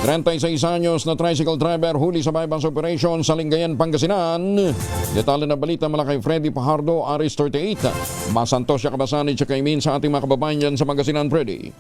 36 anyos na tricycle driver huli sa bypass operation sa Lingayen, Pangasinan. Detalye na balita mula kay Freddy Pajardo, Aris 38. Masantos siya kabasani siya kay Min sa ating mga kababayan dyan sa Pangasinan, Freddy.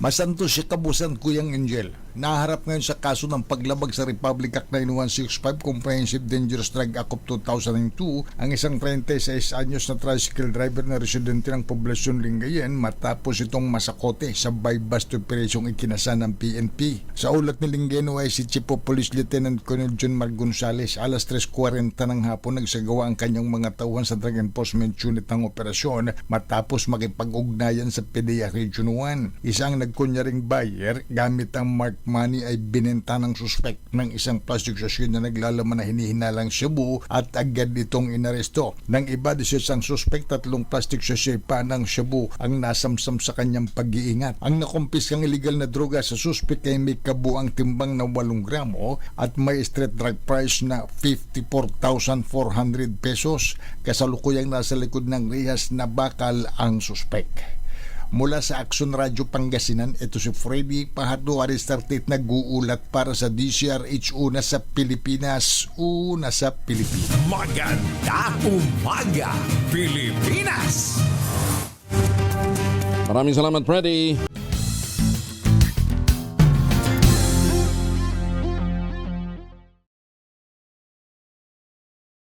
Masantos si Kabusan Kuyang Angel. Naharap ngayon sa kaso ng paglabag sa Republic Act 9165 Comprehensive Dangerous Drug Act of 2002 ang isang 36 anyos na tricycle driver na residente ng poblasyon Lingayen matapos itong masakote sa bypass operation ikinasa ng PNP. Sa ulat ni Lingayen si Chief of Police Lieutenant Colonel John Mar Gonzales, alas 3:40 ng hapon nagsagawa ang kanyang mga tauhan sa Drug Enforcement Unit ng operasyon matapos makipag-ugnayan sa PDEA Region 1. Isang nagkunyaring buyer gamit ang marked money ay binenta ng suspect ng isang plastic sachet na naglalaman na hinihinalang shabu at agad itong inaresto. Nang iba ang suspect, 3 plastic sachet pa ng shabu ang nasamsam sa kanyang pag-iingat. Ang nakumpiskang illegal na droga sa suspect ay may kabuang timbang na 8 gramo at may street drug price na 54,400 pesos. Kasalukuyang nasa likod ng rehas na bakal ang suspect. Mula sa Action Radio Pangasinan, ito si Freddy Pajardo, Aris 38, nag-uulat para sa DCRH, una sa Pilipinas, una sa Pilipinas. Maganda umaga, Pilipinas! Maraming salamat, Freddy.